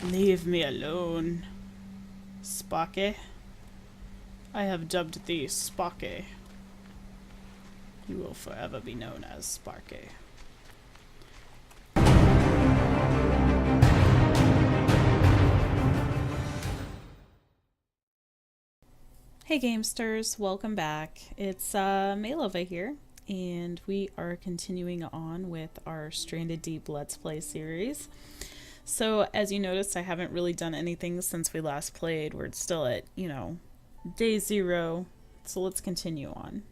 Leave me alone, SPARKY. I have dubbed thee SPARKY. You will forever be known as SPARKY. Hey Gamesters, welcome back. It's Mailava here, and we are continuing on with our Stranded Deep Let's Play series. So, as you noticed, I haven't really done anything since we last played. We're still at, day 0, so let's continue on.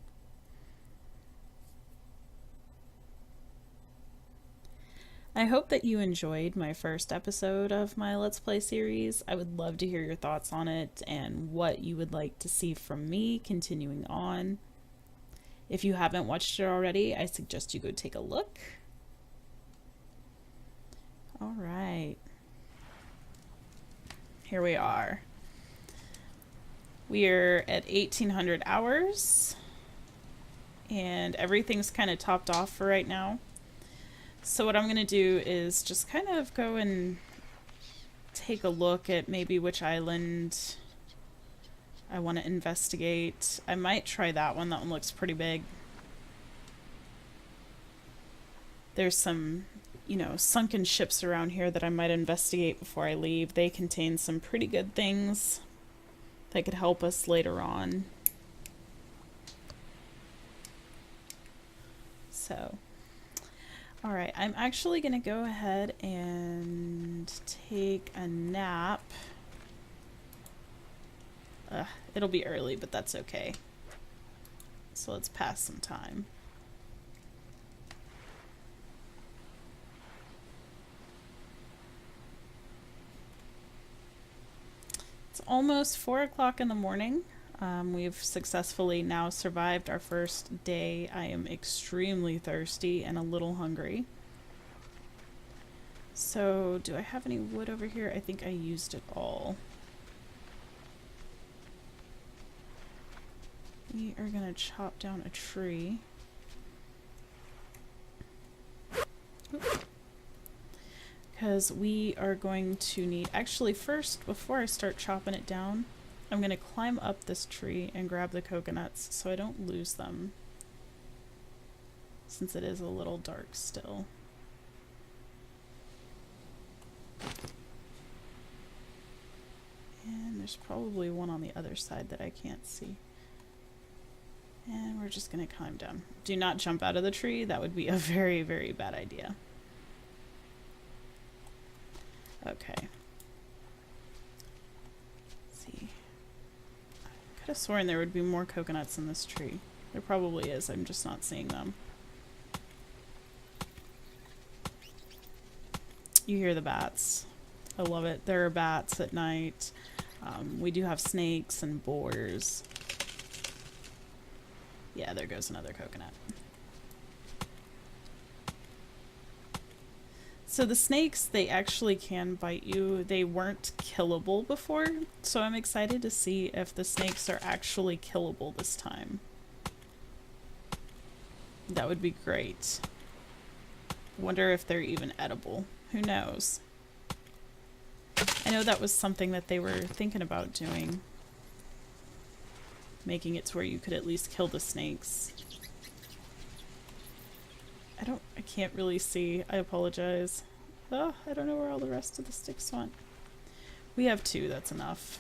I hope that you enjoyed my first episode of my Let's Play series. I would love to hear your thoughts on it and what you would like to see from me continuing on. If you haven't watched it already, I suggest you go take a look. Alright. Here we are. We're at 1800 hours, and everything's kind of topped off for right now. So what I'm going to do is just kind of go and take a look at maybe which island I want to investigate. I might try that one. That one looks pretty big. There's some, sunken ships around here that I might investigate before I leave. They contain some pretty good things that could help us later on. So... Alright, I'm actually going to go ahead and take a nap. It'll be early, but that's okay. So let's pass some time. It's almost 4 o'clock in the morning. We've successfully now survived our first day. I am extremely thirsty and a little hungry. So, do I have any wood over here? I think I used it all. We are gonna chop down a tree. Because we are going to need... Actually, first, before I start chopping it down, I'm going to climb up this tree and grab the coconuts so I don't lose them, since it is a little dark still. And there's probably one on the other side that I can't see. And we're just going to climb down. Do not jump out of the tree. That would be a very, very bad idea. Okay. I could have sworn there would be more coconuts in this tree. There probably is, I'm just not seeing them. You hear the bats. I love it. There are bats at night. We do have snakes and boars. Yeah, there goes another coconut. So the snakes, they actually can bite you. They weren't killable before, so I'm excited to see if the snakes are actually killable this time. That would be great. Wonder if they're even edible. Who knows? I know that was something that they were thinking about doing. Making it to where you could at least kill the snakes. I can't really see. I apologize. Oh, I don't know where all the rest of the sticks went. We have 2, that's enough.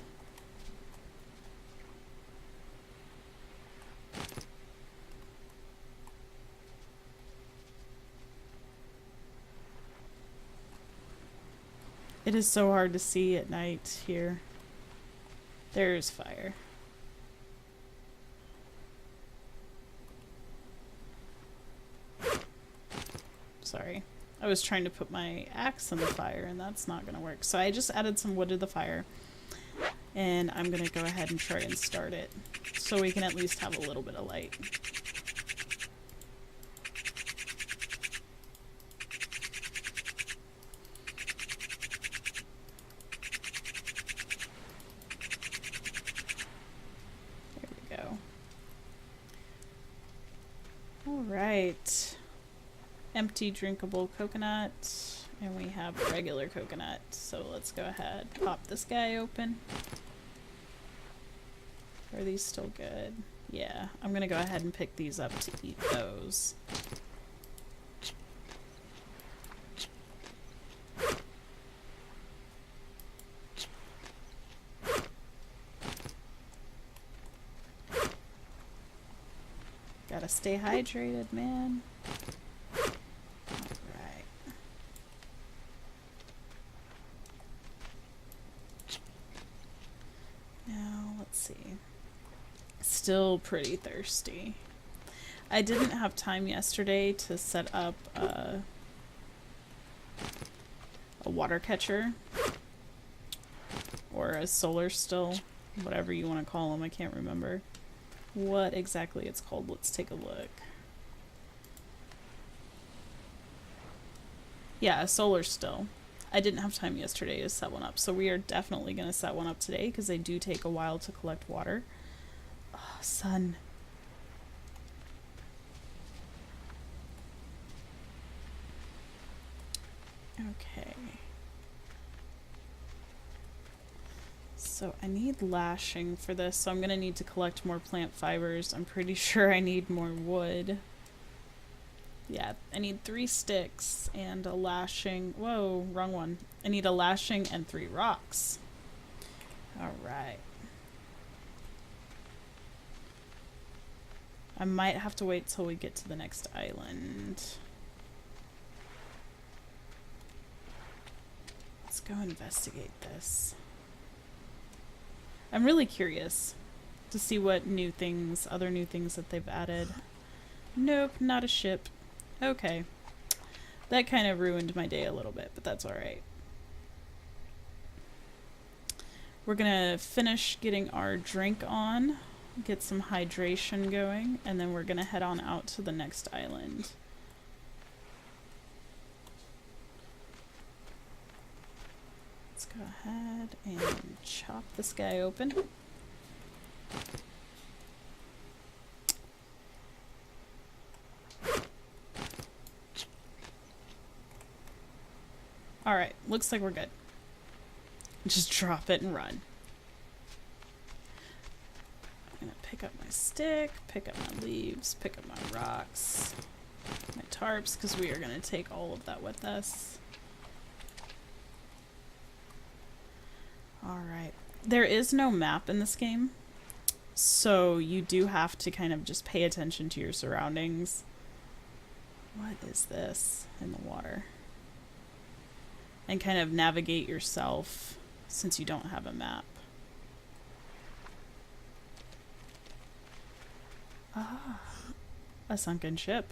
It is so hard to see at night here. There's fire. Sorry. I was trying to put my axe in the fire, and that's not going to work. So I just added some wood to the fire, and I'm going to go ahead and try and start it, so we can at least have a little bit of light. There we go. Alright. Empty drinkable coconut. And we have regular coconut, so let's go ahead, pop this guy open. Are these still good? Yeah, I'm gonna go ahead and pick these up to eat those. Gotta stay hydrated, man. Alright. Now, let's see. Still pretty thirsty. I didn't have time yesterday to set up a water catcher. Or a solar still. Whatever you want to call them, I can't remember what exactly it's called. Let's take a look. Yeah, a solar still. I didn't have time yesterday to set one up, so we are definitely going to set one up today because they do take a while to collect water. Oh, sun. Okay. So I need lashing for this, so I'm going to need to collect more plant fibers. I'm pretty sure I need more wood. Yeah, I need 3 sticks and a lashing. Whoa, wrong one. I need a lashing and 3 rocks. Alright. I might have to wait till we get to the next island. Let's go investigate this. I'm really curious to see what new things, other new things that they've added. Nope, not a ship. Okay. That kind of ruined my day a little bit, but that's alright. We're gonna finish getting our drink on, get some hydration going, and then we're gonna head on out to the next island. Let's go ahead and chop this guy open. Alright, looks like we're good. Just drop it and run. I'm gonna pick up my stick, pick up my leaves, pick up my rocks, my tarps, because we are gonna take all of that with us. Alright. There is no map in this game, so you do have to kind of just pay attention to your surroundings. What is this in the water? And kind of navigate yourself since you don't have a map. Ah, a sunken ship.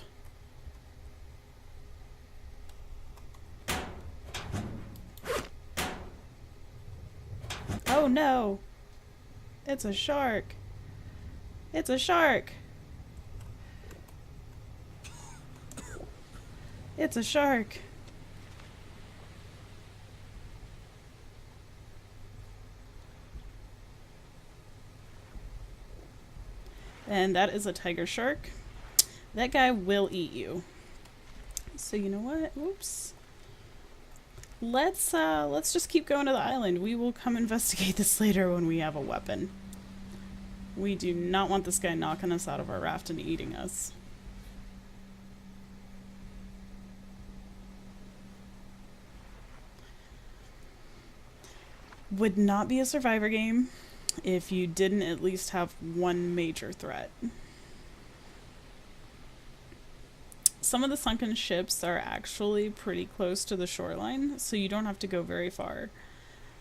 Oh no! It's a shark! It's a shark! It's a shark! And that is a tiger shark. That guy will eat you. So you know what? Whoops. Let's just keep going to the island. We will come investigate this later when we have a weapon. We do not want this guy knocking us out of our raft and eating us. Would not be a survivor game if you didn't at least have one major threat. Some of the sunken ships are actually pretty close to the shoreline, so you don't have to go very far.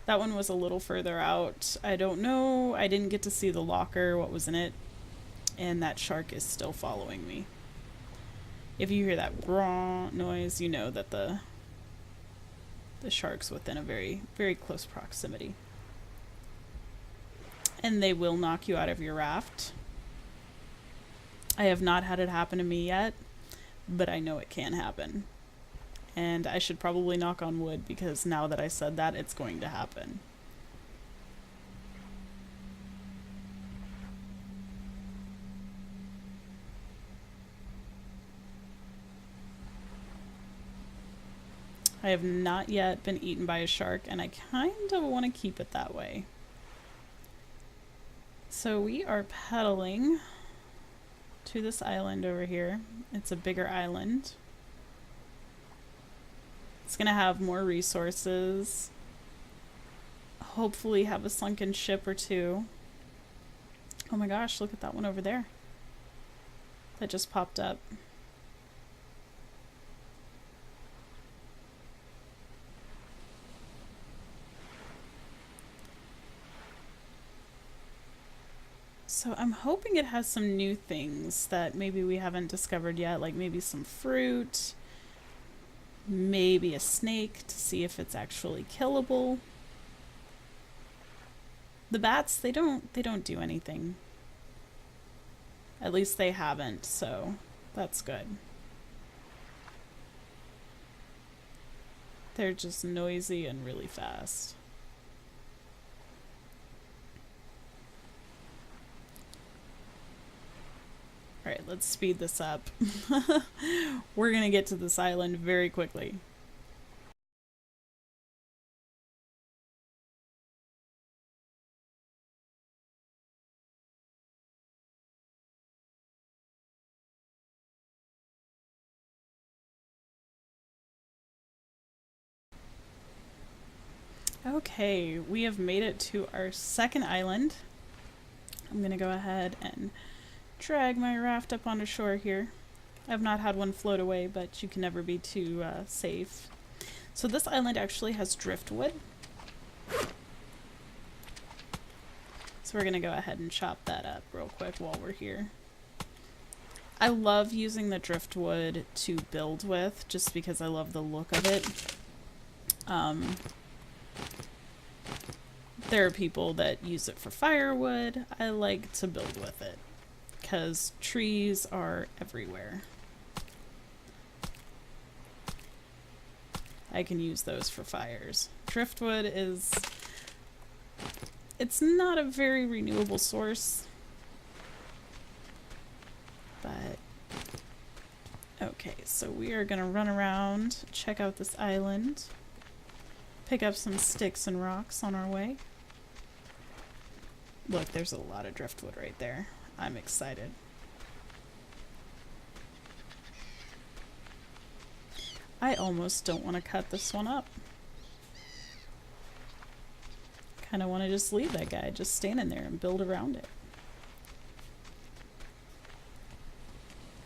That one was a little further out. I don't know. I didn't get to see the locker, what was in it, and that shark is still following me. If you hear that raw noise, you know that the shark's within a very, very close proximity. And they will knock you out of your raft. I have not had it happen to me yet, but I know it can happen. And I should probably knock on wood because now that I said that, it's going to happen. I have not yet been eaten by a shark, and I kind of want to keep it that way. So we are pedaling to this island over here. It's a bigger island. It's going to have more resources. Hopefully have a sunken ship or two. Oh my gosh, look at that one over there. That just popped up. So I'm hoping it has some new things that maybe we haven't discovered yet, like maybe some fruit, maybe a snake to see if it's actually killable. The bats, they don't do anything. At least they haven't, so that's good. They're just noisy and really fast. Alright, let's speed this up. We're gonna get to this island very quickly. Okay, we have made it to our second island. I'm gonna go ahead and drag my raft up onto shore here. I've not had one float away, but you can never be too safe. So this island actually has driftwood. So we're gonna go ahead and chop that up real quick while we're here. I love using the driftwood to build with, just because I love the look of it. There are people that use it for firewood. I like to build with it because trees are everywhere. I can use those for fires. Driftwood is... it's not a very renewable source. But... okay, so we are gonna run around, check out this island, pick up some sticks and rocks on our way. Look, there's a lot of driftwood right there. I'm excited. I almost don't want to cut this one up. Kind of want to just leave that guy just standing there and build around it.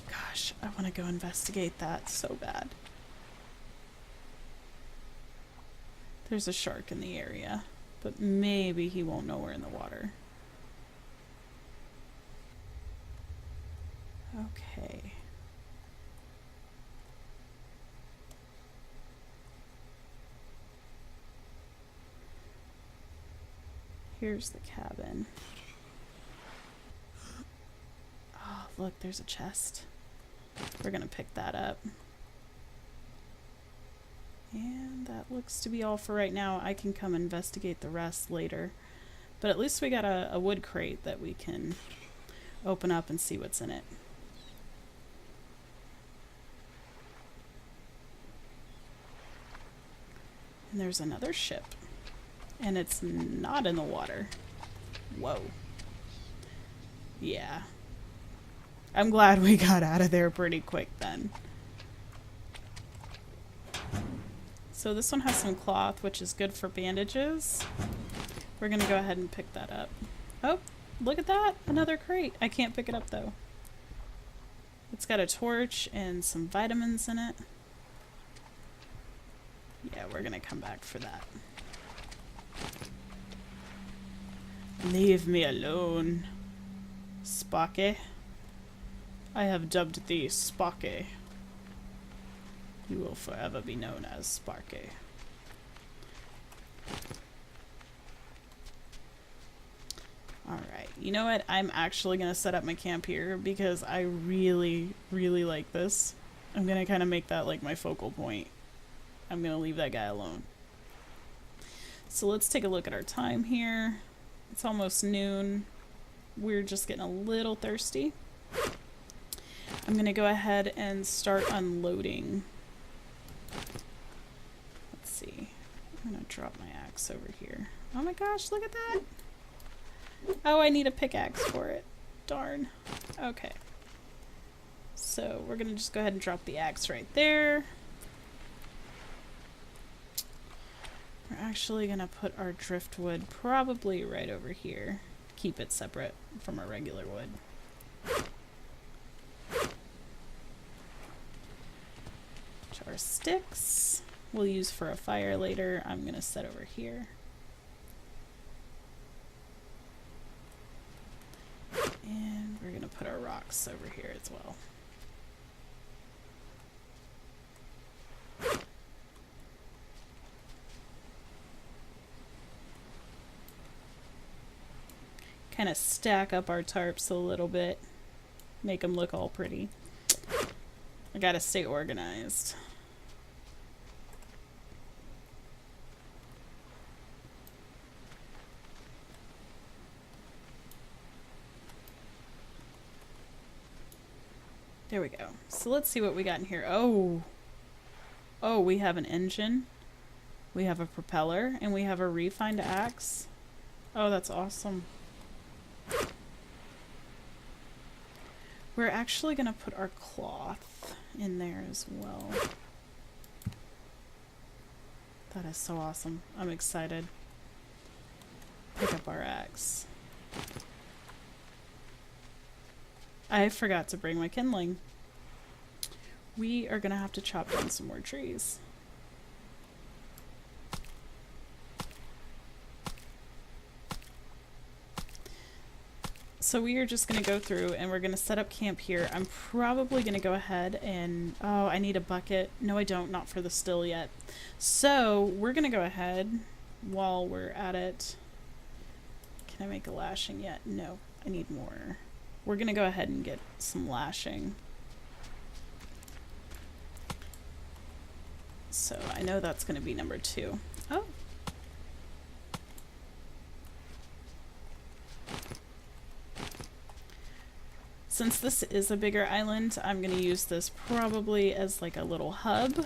Gosh, I want to go investigate that so bad. There's a shark in the area, but maybe he won't know we're in the water. Okay. Here's the cabin. Oh, look, there's a chest. We're gonna pick that up. And that looks to be all for right now. I can come investigate the rest later. But at least we got a wood crate that we can open up and see what's in it. And there's another ship. And it's not in the water. Whoa. Yeah. I'm glad we got out of there pretty quick then. So this one has some cloth, which is good for bandages. We're gonna go ahead and pick that up. Oh, look at that! Another crate. I can't pick it up though. It's got a torch and some vitamins in it. Yeah, we're gonna come back for that. Leave me alone, SPARKY. I have dubbed thee SPARKY. You will forever be known as SPARKY. Alright, you know what? I'm actually going to set up my camp here because I really, really like this. I'm going to kind of make that like my focal point. I'm going to leave that guy alone. So let's take a look at our time here. It's almost noon. We're just getting a little thirsty. I'm going to go ahead and start unloading drop my axe over here. Oh my gosh, look at that! Oh, I need a pickaxe for it. Darn. Okay. So we're gonna just go ahead and drop the axe right there. We're actually gonna put our driftwood probably right over here. Keep it separate from our regular wood. Our sticks we'll use for a fire later. I'm gonna set over here. And we're gonna put our rocks over here as well. Kind of stack up our tarps a little bit, make them look all pretty. I gotta stay organized. There we go. So let's see what we got in here. Oh, we have an engine, we have a propeller, and we have a refined axe. Oh, that's awesome. We're actually gonna put our cloth in there as well. That is so awesome. I'm excited. Pick up our axe. I forgot to bring my kindling. We are gonna have to chop down some more trees. So we are just going to go through and we're going to set up camp here. I'm probably going to go ahead and... Oh, I need a bucket. No, I don't. Not for the still yet. So we're going to go ahead while we're at it. Can I make a lashing yet? No, I need more. We're going to go ahead and get some lashing. So I know that's going to be number 2. Oh. Since this is a bigger island, I'm going to use this probably as like a little hub.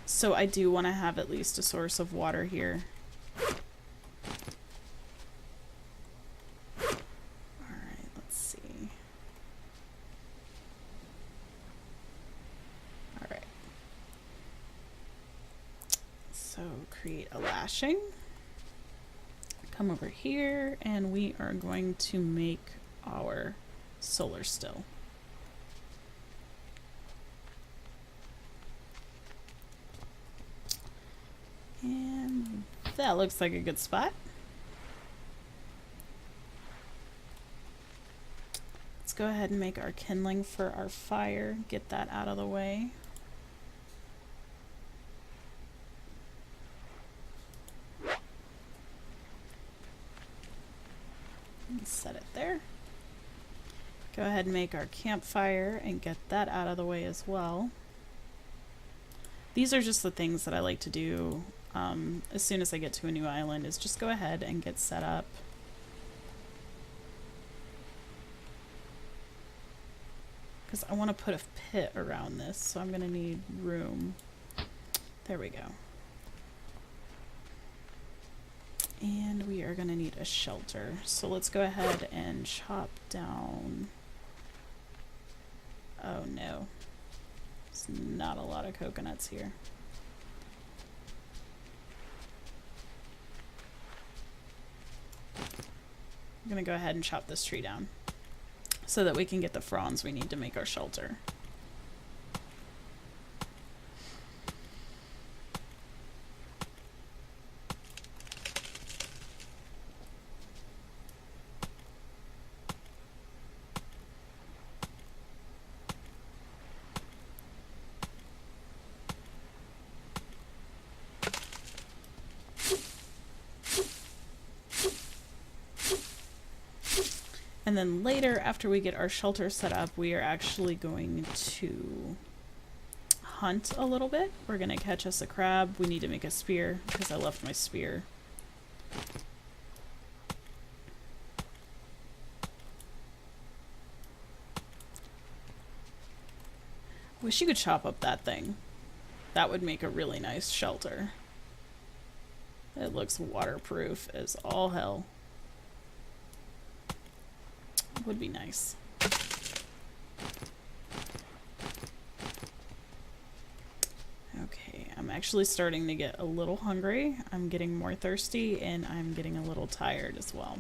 So I do want to have at least a source of water here. Alright, let's see. Alright. So create a lashing. Come over here and we are going to make our solar still. And that looks like a good spot. Let's go ahead and make our kindling for our fire, get that out of the way. Set it there. Go ahead and make our campfire and get that out of the way as well. These are just the things that I like to do as soon as I get to a new island, is just go ahead and get set up. Because I want to put a pit around this, so I'm going to need room. There we go. And we are going to need a shelter. So let's go ahead and chop down... Oh no. There's not a lot of coconuts here. I'm going to go ahead and chop this tree down so that we can get the fronds we need to make our shelter. And then later, after we get our shelter set up, we are actually going to hunt a little bit. We're going to catch us a crab. We need to make a spear because I left my spear. Wish you could chop up that thing. That would make a really nice shelter. It looks waterproof as all hell. Would be nice. Okay, I'm actually starting to get a little hungry. I'm getting more thirsty and I'm getting a little tired as well.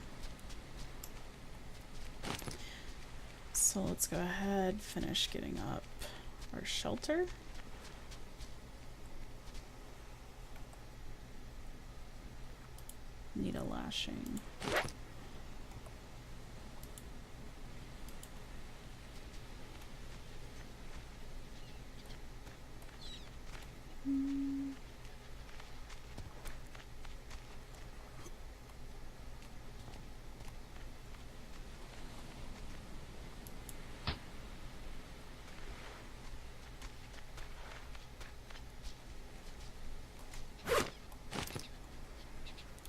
So let's go ahead, finish getting up our shelter. Need a lashing.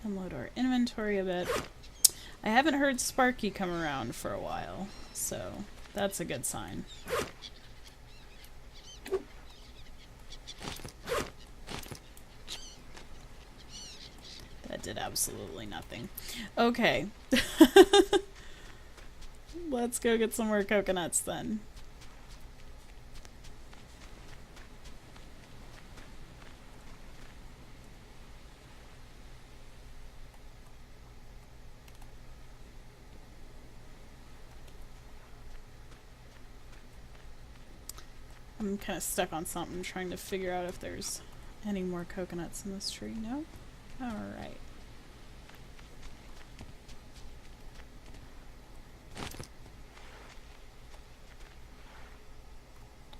Unload our inventory a bit. I haven't heard Sparky come around for a while, so that's a good sign. That did absolutely nothing. Okay. Let's go get some more coconuts then. I'm kind of stuck on something, trying to figure out if there's any more coconuts in this tree. No? Alright.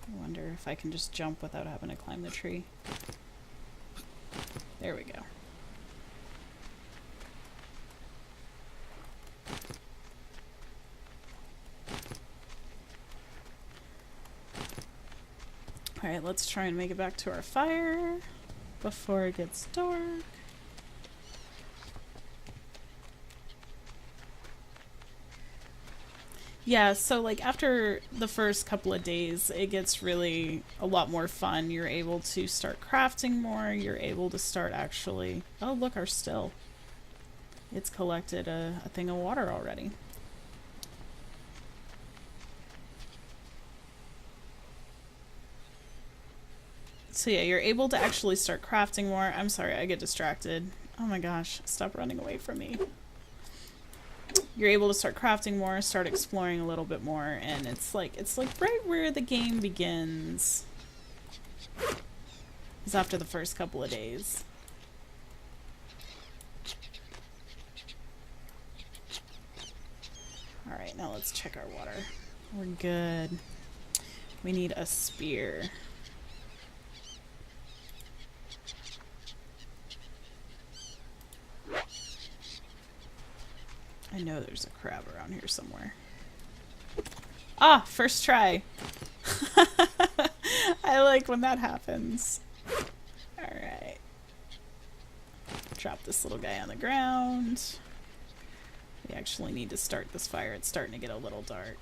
I wonder if I can just jump without having to climb the tree. There we go. Alright, let's try and make it back to our fire before it gets dark. Yeah, so like after the first couple of days, it gets really a lot more fun. You're able to start crafting more. You're able to start actually... Oh, look, our still. It's collected a thing of water already. So yeah, you're able to actually start crafting more. I'm sorry, I get distracted. Oh my gosh, stop running away from me. You're able to start crafting more, start exploring a little bit more, and it's like right where the game begins. Is after the first couple of days. Alright, now let's check our water. We're good. We need a spear. I know there's a crab around here somewhere. Ah, first try. I like when that happens. Alright. Drop this little guy on the ground. We actually need to start this fire. It's starting to get a little dark.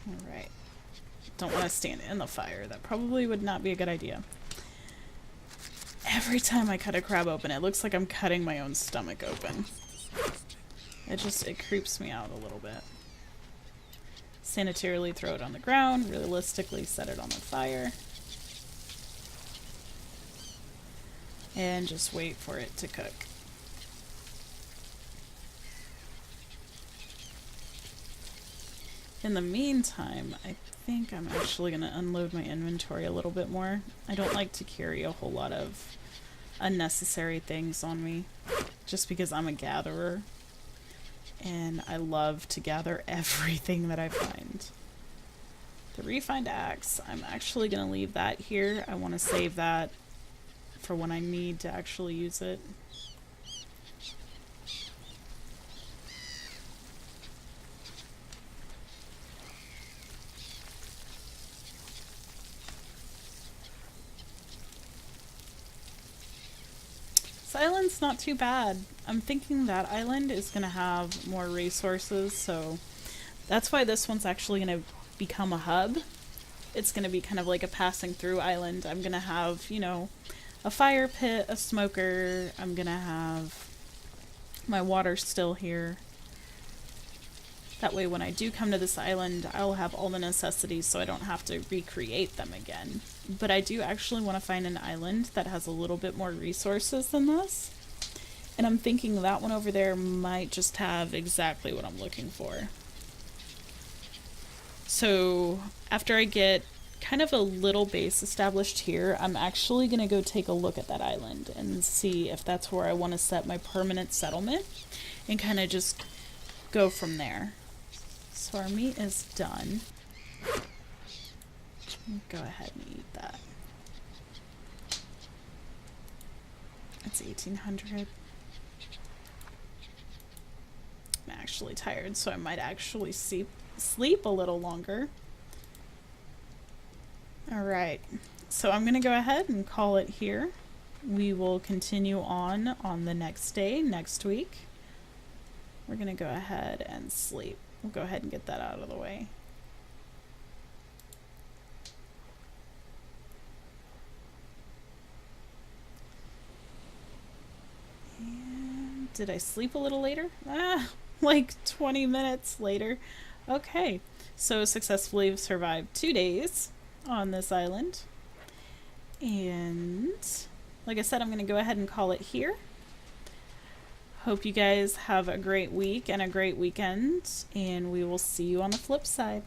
Alright. Don't want to stand in the fire. That probably would not be a good idea. Every time I cut a crab open, it looks like I'm cutting my own stomach open. It creeps me out a little bit. Sanitarily throw it on the ground, realistically set it on the fire. And just wait for it to cook. In the meantime, I think I'm actually going to unload my inventory a little bit more. I don't like to carry a whole lot of unnecessary things on me, just because I'm a gatherer. And I love to gather everything that I find. The refined axe, I'm actually going to leave that here. I want to save that for when I need to actually use it. This island's not too bad. I'm thinking that island is going to have more resources, so that's why this one's actually going to become a hub. It's going to be kind of like a passing through island. I'm going to have, you know, a fire pit, a smoker. I'm going to have my water still here. That way when I do come to this island, I'll have all the necessities so I don't have to recreate them again. But I do actually want to find an island that has a little bit more resources than this. And I'm thinking that one over there might just have exactly what I'm looking for. So after I get kind of a little base established here, I'm actually going to go take a look at that island and see if that's where I want to set my permanent settlement and kind of just go from there. So our meat is done. Go ahead and eat that. That's 1800. I'm actually tired, so I might actually sleep a little longer. Alright, so I'm going to go ahead and call it here. We will continue on the next day, next week. We're going to go ahead and sleep. We'll go ahead and get that out of the way. And did I sleep a little later? Like 20 minutes later. Okay, so successfully survived 2 days on this island. And like I said, I'm going to go ahead and call it here. Hope you guys have a great week and a great weekend, and we will see you on the flip side.